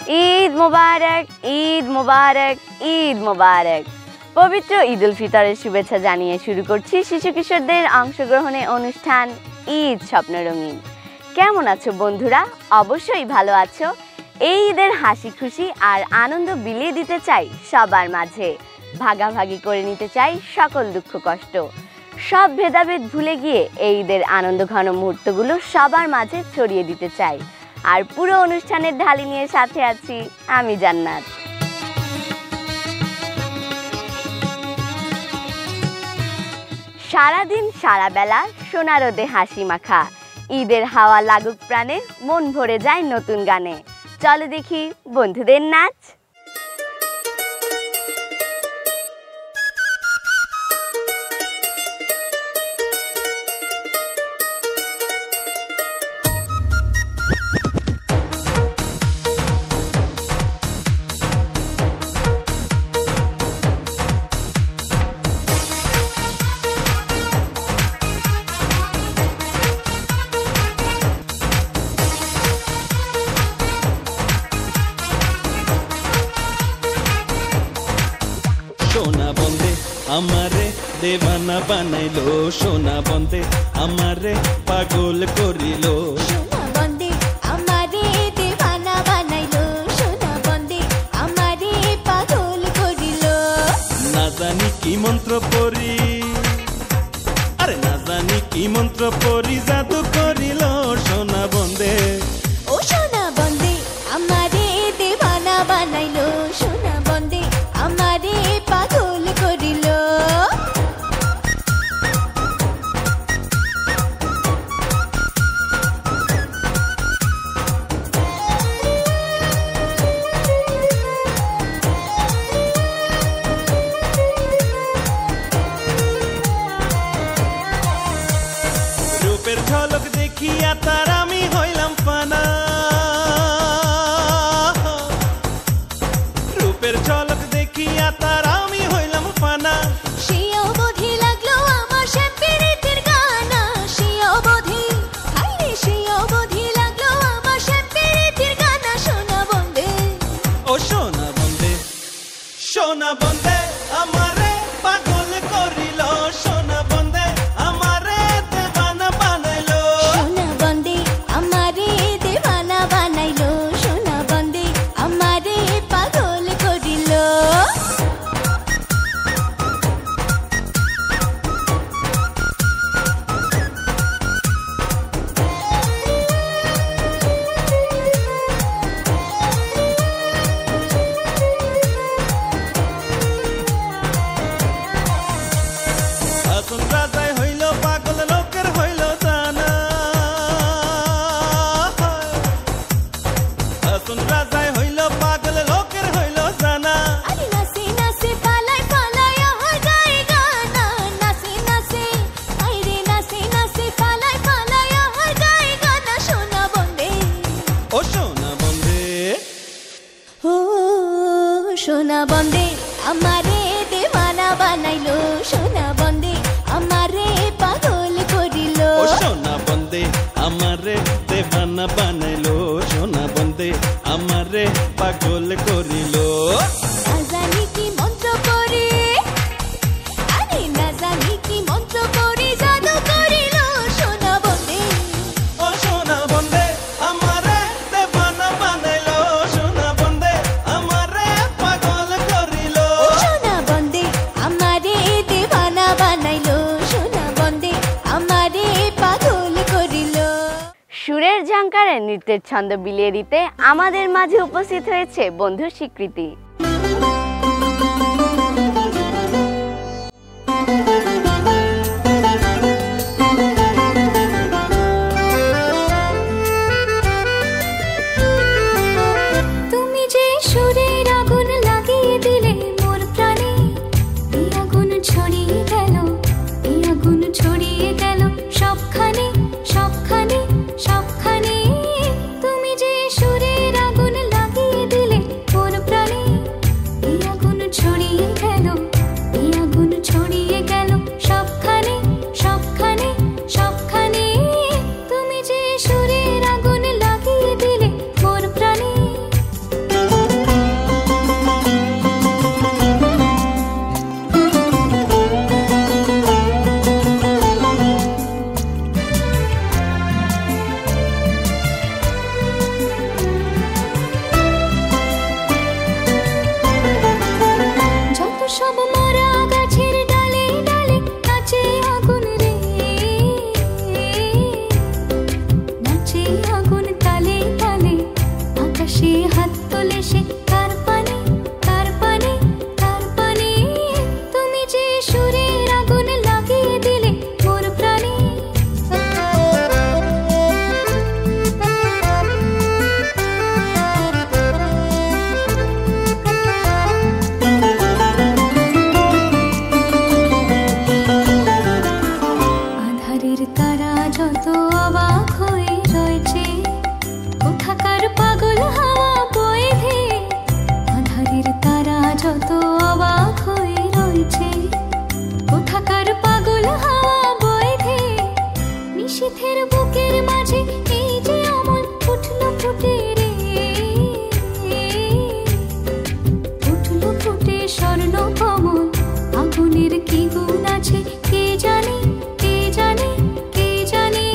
ঈদ মোবারক, ঈদ মোবারক, ঈদ মোবারক। পবিত্র ঈদ উল ফিতরের শুভেচ্ছা জানিয়ে শুরু করছি শিশু কিশোরদের অংশগ্রহণে অনুষ্ঠান ঈদ স্বপ্ন রঙিন। কেমন আছো বন্ধুরা? অবশ্যই ভালো আছো। এই ঈদের হাসি খুশি আর আনন্দ বিলিয়ে দিতে চাই সবার মাঝে, ভাগাভাগি করে নিতে চাই সকল দুঃখ কষ্ট। সব ভেদাভেদ ভুলে গিয়ে এই ঈদের আনন্দ ঘন মুহূর্তগুলো সবার মাঝে ছড়িয়ে দিতে চাই। আর পুরো অনুষ্ঠানের ঢালি নিয়ে সাথে আছি আমি জান্নাত। সারাদিন সারা বেলা সোনা রোদে হাসি মাখা, ঈদের হাওয়া লাগুক প্রাণে, মন ভরে যায় নতুন গানে। চলো দেখি বন্ধুদের নাচ। আমারে দেওয়ানা বানাইলো, সোনা বন্দে আমারে পাগল করিল। সোনা বন্দে আমারে দেওয়ানা বানাইলো, সোনা বন্দে আমারে পাগল করিল। না জানি কি মন্ত্র পড়ি, আরে না জানি কি মন্ত্র পড়ি জাদু করিল সোনা বন্দে। ও সোনা বন্দে আমারে দেওয়ানা বানাইলো, সোনা বন্দে আমারে পাগল করিল। রূপের ঝলক দেখিয়া তার আমি হইলাম ফানা, রূপের ঝলক দেখিয়া তার আমি হইলাম ফানা। সে অবধি লাগলো আমার সে প্রীতির গানা, সে অবধি হাইরে সে অবধি লাগলো আমার সে প্রীতির গানা। সোনা বন্দে ও সোনা বন্দে, সোনা বন্দে আমারে পাগল করিল, সোনা বন্দে আমারে দেওয়ানা বানাইলো। সোনা বন্দে আমারে দেওয়ানা বানাইলো, সোনা বন্দে আমারে পাগল করিল। আসল রাজাই হইল পাগল লোকের হইল জানা, আসল রাজাই হইল পাগল লোকের হইল জানা। আরে নাচে নাচে পালাই পালাই আহার গায়ে গানা, নাচে নাচে আইরে নাচে নাচে পালাই পালাই আহার গায়ে গানা। সোনা বন্দে ও সোনা বন্দে, ও সোনা বন্দে আমারে দেওয়ানা বানাইলো, সোনা বন্দে আমারে পাগল করিল। ও সোনা বন্দে আমারে দেওয়ানা বানাইলো, সোনা বন্দে আমারে পাগল করিল। না জানি কি মন্ত্র করি, আরে না জানি কি মন্ত্র করি জাদু করিল। সোনা বন্দে ও সোনা বন্দে আমারে দেওয়ানা বানাইলো, সোনা বন্দে আমারে পাগল করিল। সোনা বন্দে আমারে দেওয়ানা বানাইলো, সোনা বন্দে আমারে পাগল করিল। সুরের ঝংকারে নৃত্যের ছন্দ বিলিয়ে দিতে আমাদের মাঝে উপস্থিত হয়েছে বন্ধু স্বীকৃতি। তুমি যে সুরের আগুন লাগিয়ে দিলে মোর প্রাণে, এই আগুন ছড়িয়ে গেল, এই আগুন ছড়িয়ে গেল সবখানে সবখানে সবখানে। তুমি যে সুরের আগুন লাগিয়ে দিলে মোর প্রাণে, বলে সে কার পানে কার পানে কার পানে তুমি যে সুরের আগুন লাগিয়ে দিলে মোর প্রাণে আধারের তারা যত অবাক হয়ে রয়েছে কোথাকার পাগল হাওয়া বয়ে ধেয়ে আধারের তারা যত অবাক হয়ে রয়েছে কোথাকার পাগল হাওয়া বয়ে ধেয়ে নিশীথের বুকের মাঝে এই যে অমল উঠল ফুটে রে উঠল ফুটে স্বর্ণ কমল আগুনের কি গুণ আছে কে জানে কে জানে কে জানে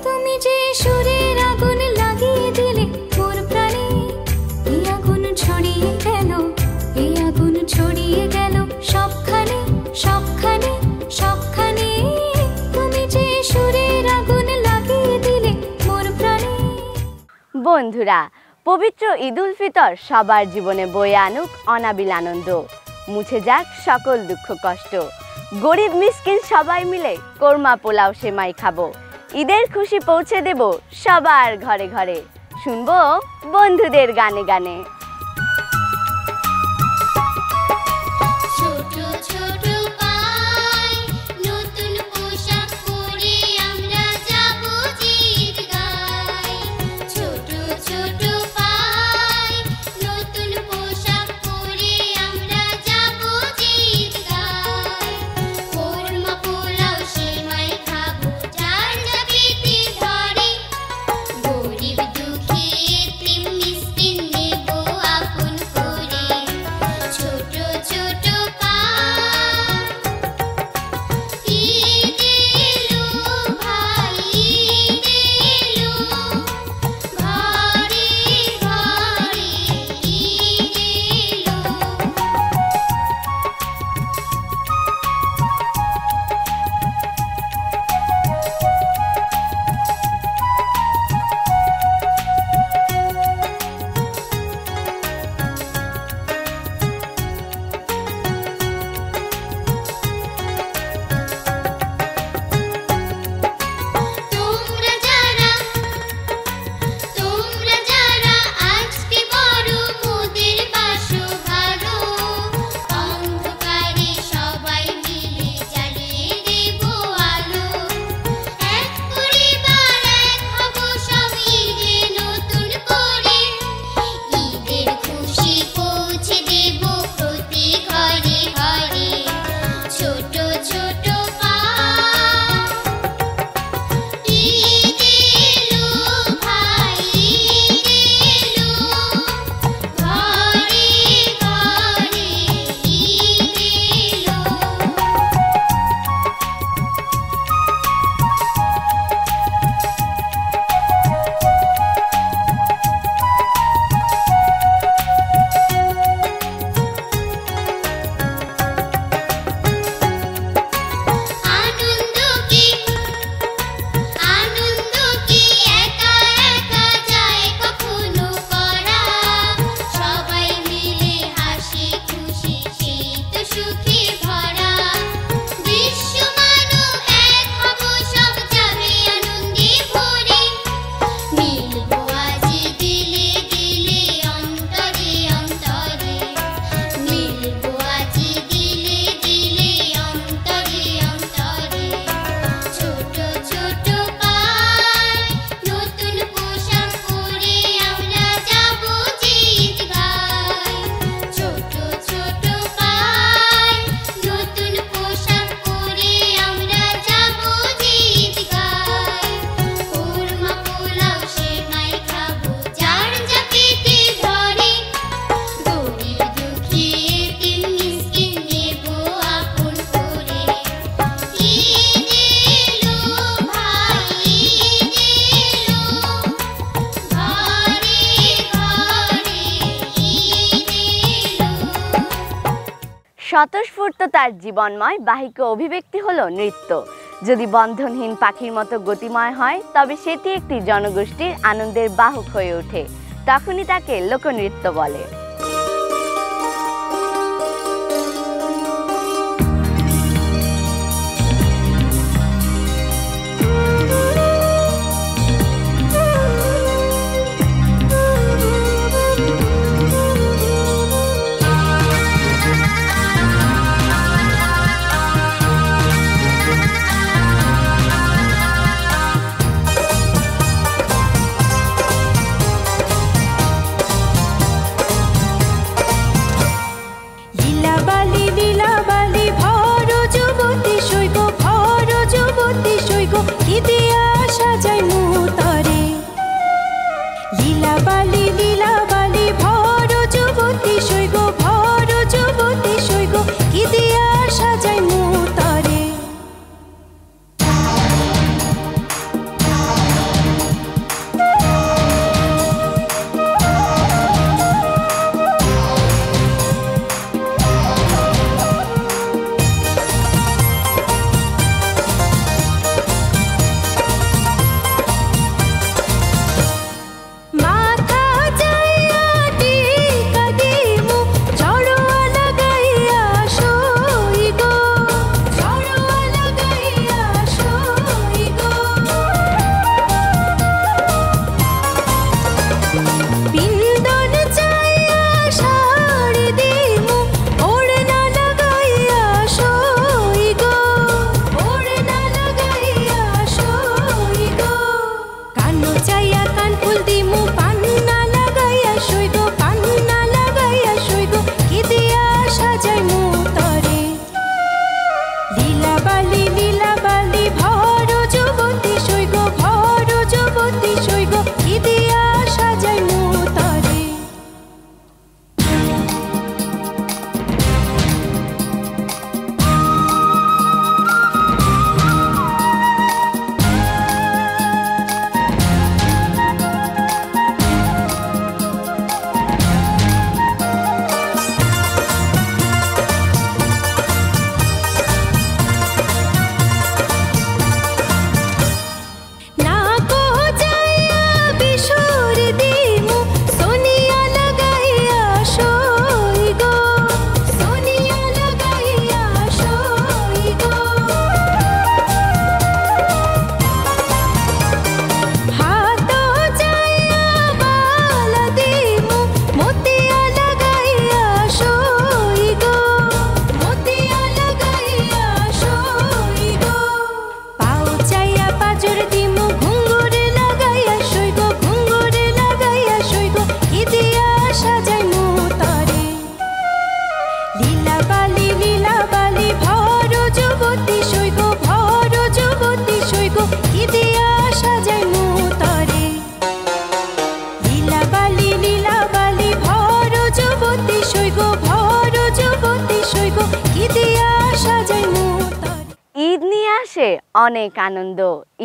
তুমি যে সুরের আগুন লাগিয়ে দিলে মোর প্রাণে এই আগুন ছড়িয়ে গেল এই আগুন ছড়িয়ে গেল সবখানে সবখানে সবখানে তুমি যে সুরের আগুন লাগিয়ে দিলে মোর প্রাণে বন্ধুরা, পবিত্র ঈদ উল ফিতর সবার জীবনে বয়ে আনুক অনাবিল আনন্দ, মুছে যাক সকল দুঃখ কষ্ট। গরিব মিসকিন সবাই মিলে কোরমা পোলাও সেমাই খাবো, ঈদের খুশি পৌঁছে দেব সবার ঘরে ঘরে, শুনবো বন্ধুদের গানে গানে। ছোট ছোট পায়ে নতুন পোশাক পরে আমরা যাব ঈদগায় ছোট ছোট পায়ে নতুন পোশাক পরে আমরা যাব ঈদগায় কোরমা পোলাও সেমাই খাবো যার যা পেতে ধরে গরিব দুঃখী এতিম মিসকিন নেব আপন করে ছোট ছোট পায়ে ঈদ এলো ভাই ঈদ এলো ঘরে ঘরে ঈদ এলো তোমরা যারা আজকে বড় মোদের বাসো ভালো অন্ধকারে সবাই মিলে জ্বালিয়ে দেব আলো এক পরিবার এক হব সব ঈদে নতুন করে ঈদের খুশি পৌঁছে দেব প্রতি ঘরে ঘরে ছোট ছোট পা ঈদ এলো ভাই ঈদ এলো ঘরে ঘরে ঈদ এলো আনন্দ কি একা একা যায় কখনো করা সবাই মিলে হাসি খুশি সেই তো সুখে ভরা বিশ্ব মানব এক হব সব যাবে আনন্দে ভরে মিলবো আজ দিলে দিলে অন্তরে অন্তরে মিলবো আজ দিলে দিলে অন্তরে অন্তরে ছোট ছোট পায়ে নতুন পোশাক পরে আমরা যাব ঈদগায় ছোট ছোট পায়ে নতুন পোশাক পরে আমরা যাব ঈদগায় কোরমা পোলাও সেমাই খাবো যার যা পেতে ধরে গরিব দুঃখী এতিম মিসকিন নেব আপন করে ঈদ এলো ভাই ঈদ এলো ঘরে ঘরে ঈদ এলো স্বতঃস্ফূর্ততার জীবনময় বাহিক অভিব্যক্তি হলো নৃত্য। যদি বন্ধনহীন পাখির মতো গতিময় হয় তবে সেটি একটি জনগোষ্ঠীর আনন্দের বাহক হয়ে ওঠে। তখনই তাকে লোকনৃত্য বলে। অনেক আনন্দ।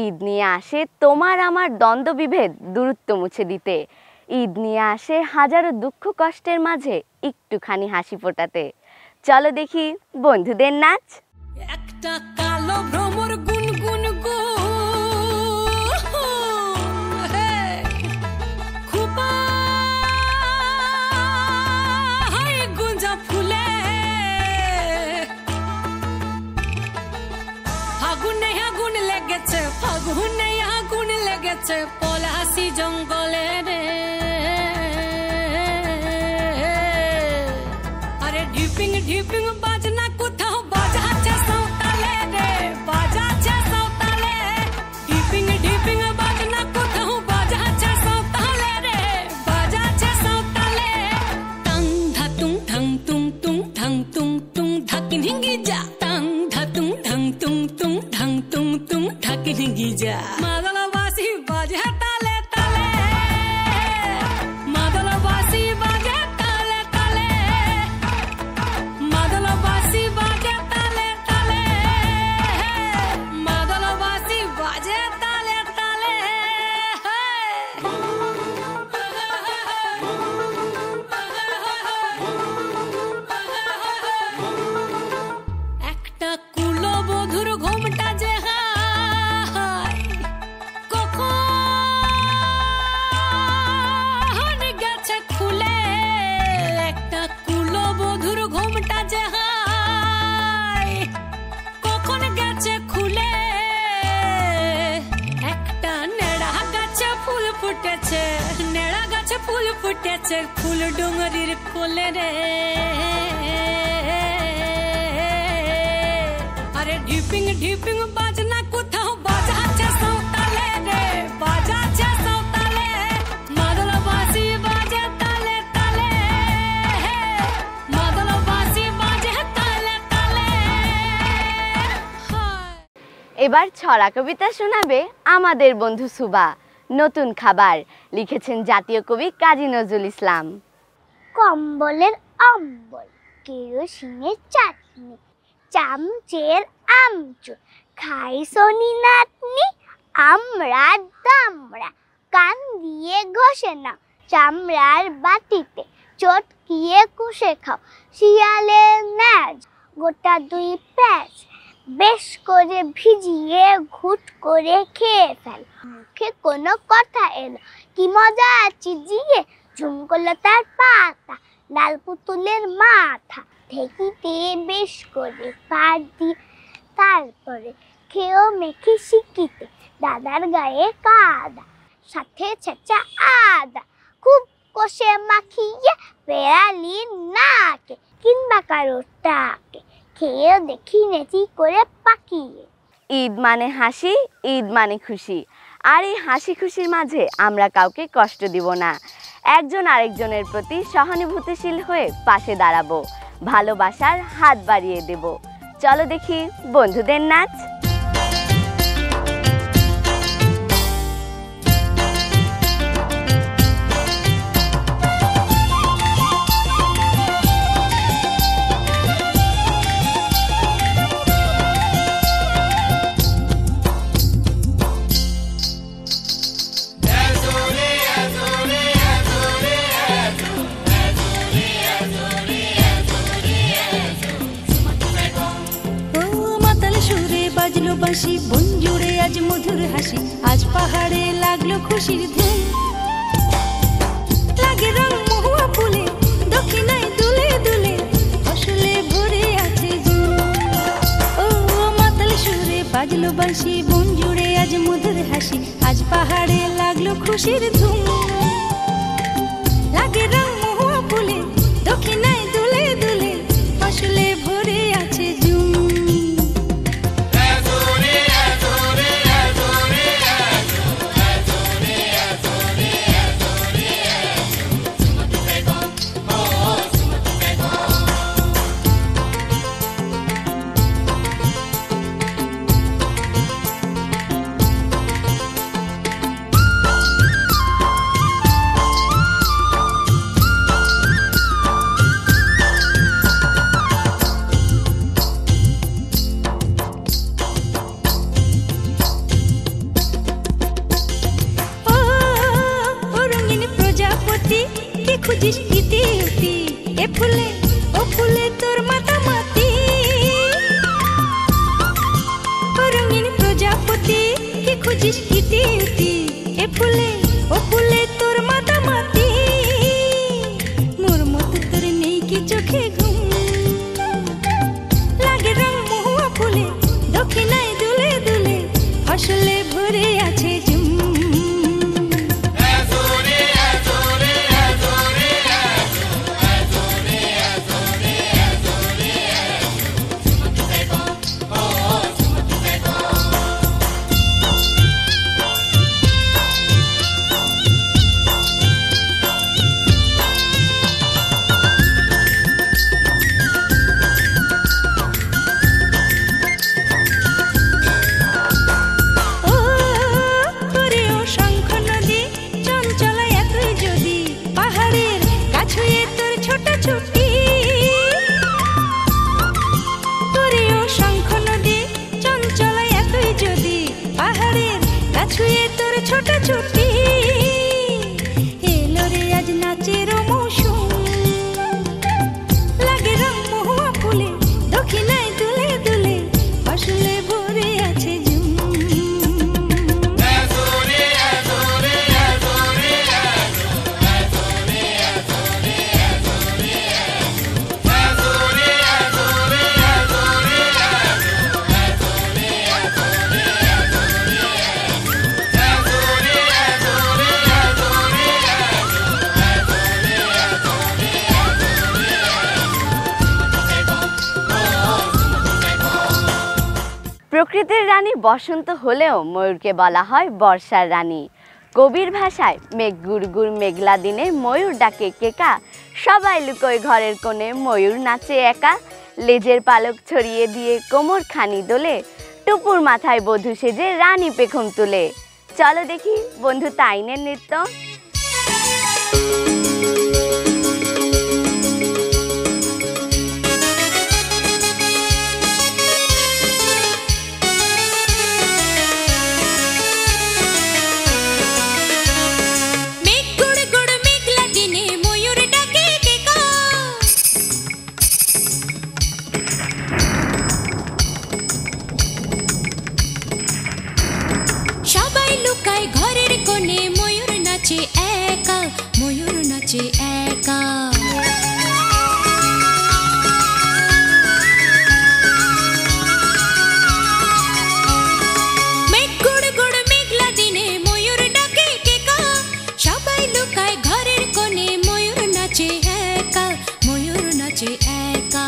ঈদ নিয়ে আসে তোমার আমার দ্বন্দ্ব বিভেদ দূরত্ব মুছে দিতে। ঈদ নিয়ে আসে হাজারো দুঃখ কষ্টের মাঝে একটুখানি হাসি ফোটাতে। চলো দেখি বন্ধুদের নাচ। একটা কালো ভ্রমর গুনগুন গো খুপা হায় গুঞ্জা ফুলে ফাগুনে আগুন লেগেছে পলাশি জঙ্গলে রে। আরে ঢিপিং ঢিপিং বাজনা কোথাও বাজাচ্ছে সাঁওতালে রে, বাজাচ্ছে সাঁওতালে। ঢিপিং ঢিপিং বাজনা কোথাও বাজাচ্ছে সাঁওতালে রে, বাজাচ্ছে সাঁওতালে। টাং ধাতুং ঠাং তুং তুং ঠাং তুং তুং ধাকিন হিঙ্গি যা। টাং ধাতুং ঠাং তুং তুং ঠাং তুং তুং ধাকিন হিঙ্গি যা। মাদলবাসী বাজে তালে তালে, মাদলবাসী বাজে তালে তালে, মাদলবাসী বাজে তালে তালে, মাদলবাসী বাজে তালে তালে। ফুটেছে ফুল ডুঙরির কোলে রে আরে ঢিপিং ঢিপিং বাজনা কোথাও বাজাচ্ছে সাঁওতালে রে বাজাচ্ছে সাঁওতালে মাদল বাঁশি বাজে তালে তালে মাদল বাঁশি বাজে তালে তালে এবার ছড়া কবিতা শোনাবে আমাদের বন্ধু সুবা। নতুন খাবার লিখেছেন জাতীয় কবি কাজী নজরুল ইসলাম। কম্বলের অম্বল, কেরোসিনের চাটনি, চামচের আমচুর, খাই শনি নাতনি আমরা দামড়া, কান দিয়ে ঘষে নাও চামড়ার বাটিতে, চটকিয়ে কুষে খাও শিয়ালের ন্যাজ, গোটা 2 প্যাঁচ বেশ করে ভিজিয়ে ঘুট করে খেয়ে ফেল, মুখে কোনো কথা এলো কি মজা চিজিয়ে, ঝুমকলতার পাতা, লাল পুতুলের মাথা, ঢেকিতে বেশ করে পাট দিয়ে, তারপরে খেয়েও মেখে শিকিতে, দাদার গায়ে কাদা, সাথে ছেঁচা আদা, খুব কষে মাখিয়ে পেরালি নাকে কিংবা কারো টাকে, খেয়ে দেখি নেচি করে পাকিয়ে। ঈদ মানে হাসি, ঈদ মানে খুশি। আর এই হাসি খুশির মাঝে আমরা কাউকে কষ্ট দিব না। একজন আরেকজনের প্রতি সহানুভূতিশীল হয়ে পাশে দাঁড়াবো, ভালোবাসার হাত বাড়িয়ে দেব। চলো দেখি বন্ধুদের নাচ। বাঁশি বন জুড়ে আজ মধুর হাসি, আজ পাহাড়ে লাগলো খুশির ধুম, লাগে রং মহুয়া ফুলে দক্ষিণায় দুলে দুলে, ফসলে ভরে আছে জুম। ও মাতাল সুরে বাজলো বাঁশি বন জুড়ে আজ মধুর হাসি, আজ পাহাড়ে লাগলো খুশির ধুম, লাগে রং মহুয়া ফুলে দক্ষিণায় দুলে দুলে, ফসলে ভরে আছে জুম। প্রকৃতির রানী বসন্ত হলেও ময়ূরকে বলা হয় বর্ষার রানী। কবির ভাষায় মেঘ গুড়গুড় মেঘলা দিনে ময়ূর ডাকে কেকা, সবাই লুকোয় ঘরের কোণে ময়ূর নাচে একা। লেজের পালক ছড়িয়ে দিয়ে কোমর খানি দোলে, টুপুর মাথায় বধূ সেজে রানী পেখম তুলে। চলো দেখি বন্ধু তাইনের নৃত্য। ঘরের কোণে ময়ূর নাচে একা, ময়ূর নাচে একা। মেঘ গুড় গুড় মেঘলা দিনে ময়ূর ডাকে কেকা, সবাই লুকায় ঘরের কোণে ময়ূর নাচে একা, ময়ূর নাচে একা।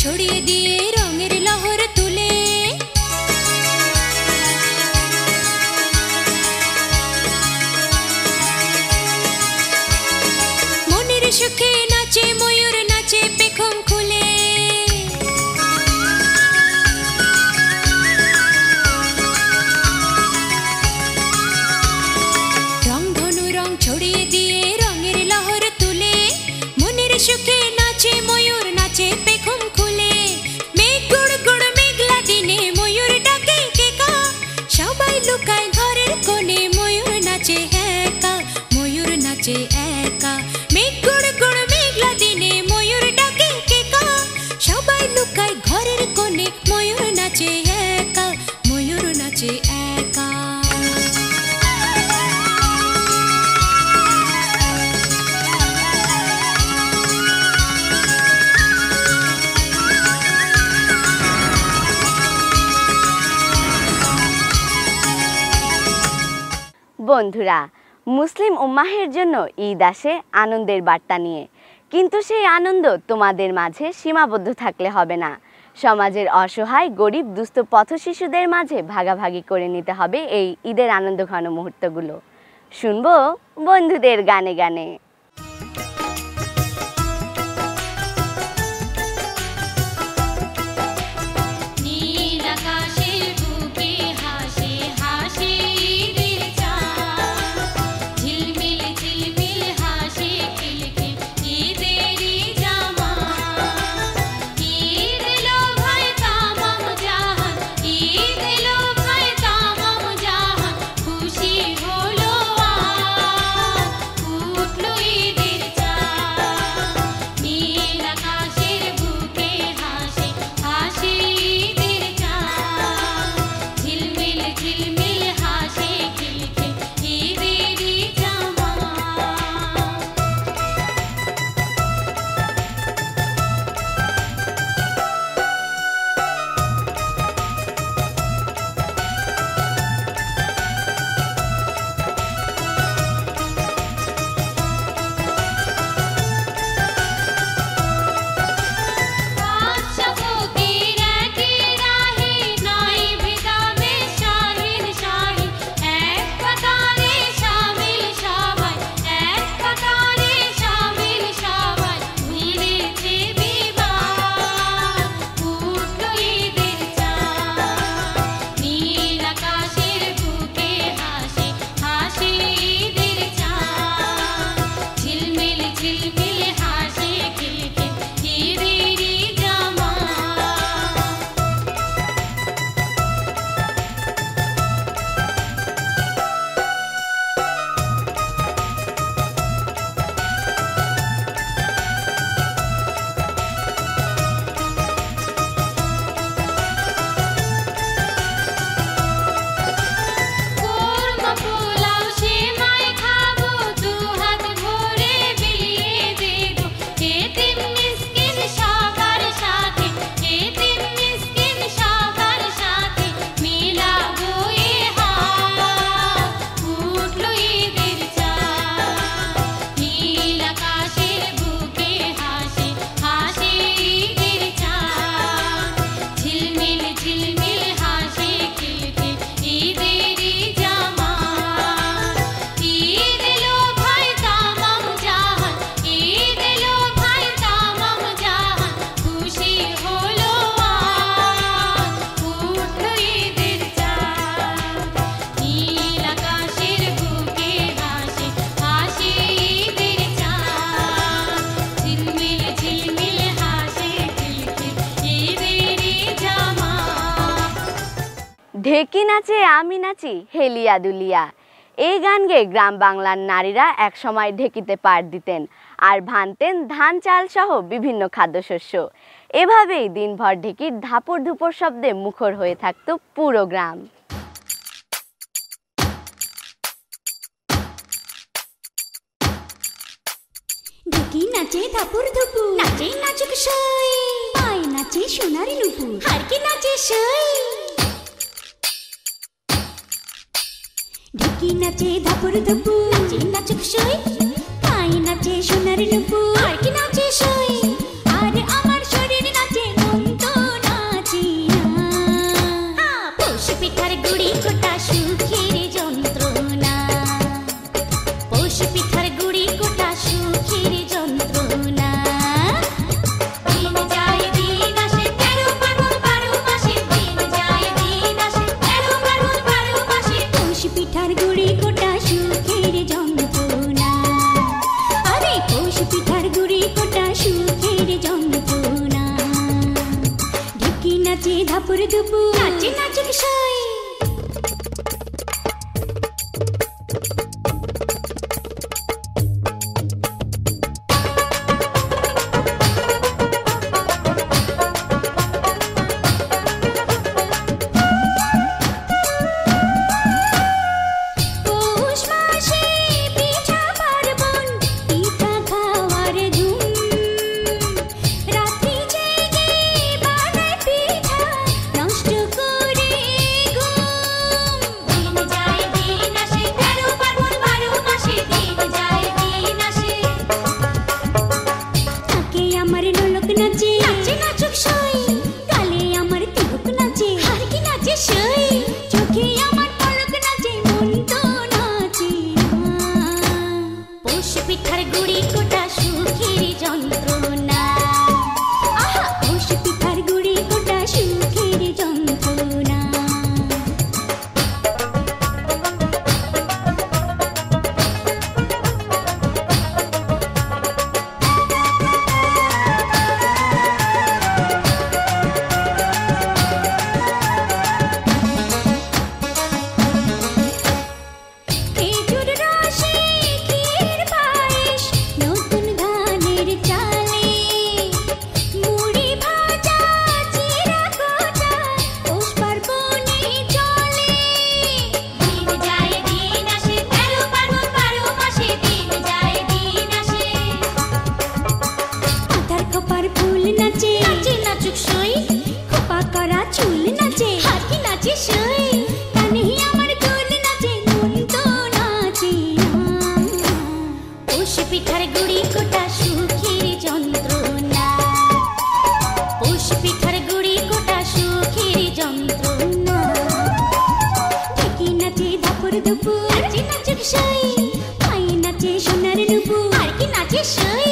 ছড়িয়ে দিয়ে রঙের লহর তুলে, মনের সুখে নাচে ময়ূর নাচে পেখম খুলে। রংধনু রং ছড়িয়ে দিয়ে রঙের লহর তুলে, মনের সুখে নাচে ময়ূর নাচে পেখম খুলে। মেঘ গুড় গুড় মেঘলা দিনে ময়ূর ডাকে কেকা, সবাই লুকায় ঘরের কোণে ময়ূর নাচে একা, ময়ূর নাচে একা। মেঘ গুড় গুড় মেঘলা দিনে ময়ূর ডাকে কেকা, সবাই লুকায় ঘরের কোণে ময়ূর নাচে একা, ময়ূর নাচে একা। বন্ধুরা, মুসলিম উম্মাহের জন্য ঈদ আসে আনন্দের বার্তা নিয়ে, কিন্তু সেই আনন্দ তোমাদের মাঝে সীমাবদ্ধ থাকলে হবে না। সমাজের অসহায় গরিব দুস্থ পথ শিশুদের মাঝে ভাগাভাগি করে নিতে হবে এই ঈদের আনন্দঘন মুহূর্তগুলো। শুনবো বন্ধুদের গানে গানে। খুশি হলো উঠলো ঢেকি নাচে আমি নাচি হেলিয়া দুলিয়া। এই গান গেয়ে গ্রাম বাংলার নারীরা একসময় ঢেকিতে পাড় দিতেন আর ভানতেন ধান চাল সহ বিভিন্ন খাদ্যশস্য। এভাবেই দিনভর ঢেকির ধাপড় ধুপড় শব্দে মুখর হয়ে থাকতো পুরো গ্রাম। ঢেকি নাচে ধাপুর ধুপু, নাচে নাচুক সই, পায় নাচে সোনারি নুপু, হারকি নাচে সই। ঢেকি নাচে ধাপুর ধুপু, নাচে নাচুক সই, পায় নাচে সোনারি নুপু, হারকি নাচে সই। আরে আমার শরীর নাচে মন তো নাচি না, পৌষ পিঠার গুড়ি কোটা সুখের যন্ত্রণা, পৌষ পিঠার গুড়ি কোটা সুখের যন্ত্রণা। দিন যায় দিন আসে 13 ফাগুন 12 মাসে, দিন যায় দিন আসে 13 ফাগুন 12 মাসে, পৌষ পিঠার গুড়ি কোটা সুখের যন্ত্রণা। আরে পৌষ পিঠার গুড়ি কোটা সুখের যন্ত্রণা। ঢেকি নাচে ধাপুর ধুপু, নাচে নাচুক সই। পৌষ মাসে পিঠা পার্বণ, পিঠা খাওয়ার ধুম, রাত্রি জেগে বানায় পিঠা নষ্ট করে ঘুম। দিন যায় দিন আসে 13 ফাগুন 12 মাসে, দিন যায় দিন আসে। থাকে আমার ঢোলক নাচে, নাচে নাচুক সই, গালে আমার তিলক নাচে, হারকি নাচে সই। চোখে আমার পলক নাচে মন তো নাচে না, পৌষ পিঠার গুড়ি কোটা সুখের যন্ত্রণা। আহা পৌষ পিঠার গুড়ি কোটা সুখের যন্ত্রণা। খেজুর রসে ক্ষীর পায়েস, নতুন ধানের চালে, মুড়ি ভাজা চিড়া কোটা পৌষ পার্বণে চলে। দিন যায় দিন আসে 13 ফাগুন 12 মাসে, দিন যায় দিন আসে। মাথার খোপার ফুল নাচে, নাচে নাচুক সই, খোপা করা চুল নাচে, হারকি নাচে সই। কানে আমার গোল নাচে মন তো নাচে না, পৌষ পিঠার গুড়ি কোটা সুখের যন্ত্রণা, পৌষ পিঠার গুড়ি কোটা সুখের যন্ত্রণা। ঢেকি নাচে ধাপুর ধুপু, নাচে নাচুক সই, পায়ে নাচে সোনার নুপু, হারকি নাচে সই।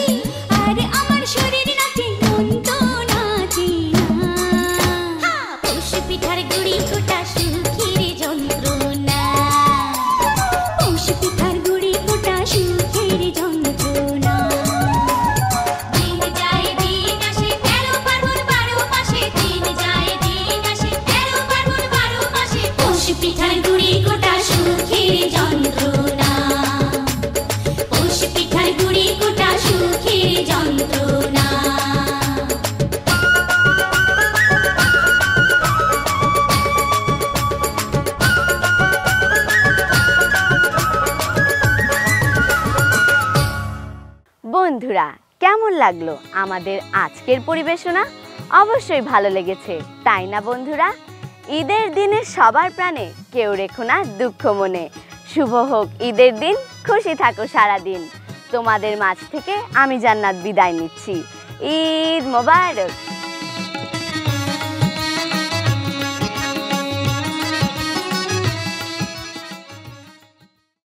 আরে আমার শরীর নাচে মন তো নাচে না, পৌষ পিঠার গুড়ি কোটা সুখের যন্ত্রণা, পৌষ পিঠার গুড়ি কোটা সুখের যন্ত্রণা। দিন যায় দিন আসে 13 ফাগুন 12 মাসে, দিন যায় দিন আসে 13 ফাগুন 12 মাসে, পৌষ পিঠার গুড়ি কোটা সুখের যন্ত্রণা, পৌষ পিঠার গুড়ি কোটা সুখের যন্ত্রণা। বন্ধুরা, কেমন লাগলো আমাদের আজকের পরিবেশনা? অবশ্যই ভালো লেগেছে, তাই না বন্ধুরা? ঈদের দিনে সবার প্রাণে কেউ রেখো না দুঃখ মনে। শুভ হোক ঈদের দিন, খুশি থাকো সারাদিন। তোমাদের মাঝ থেকে আমি জান্নাত বিদায় নিচ্ছি। ঈদ মোবারক।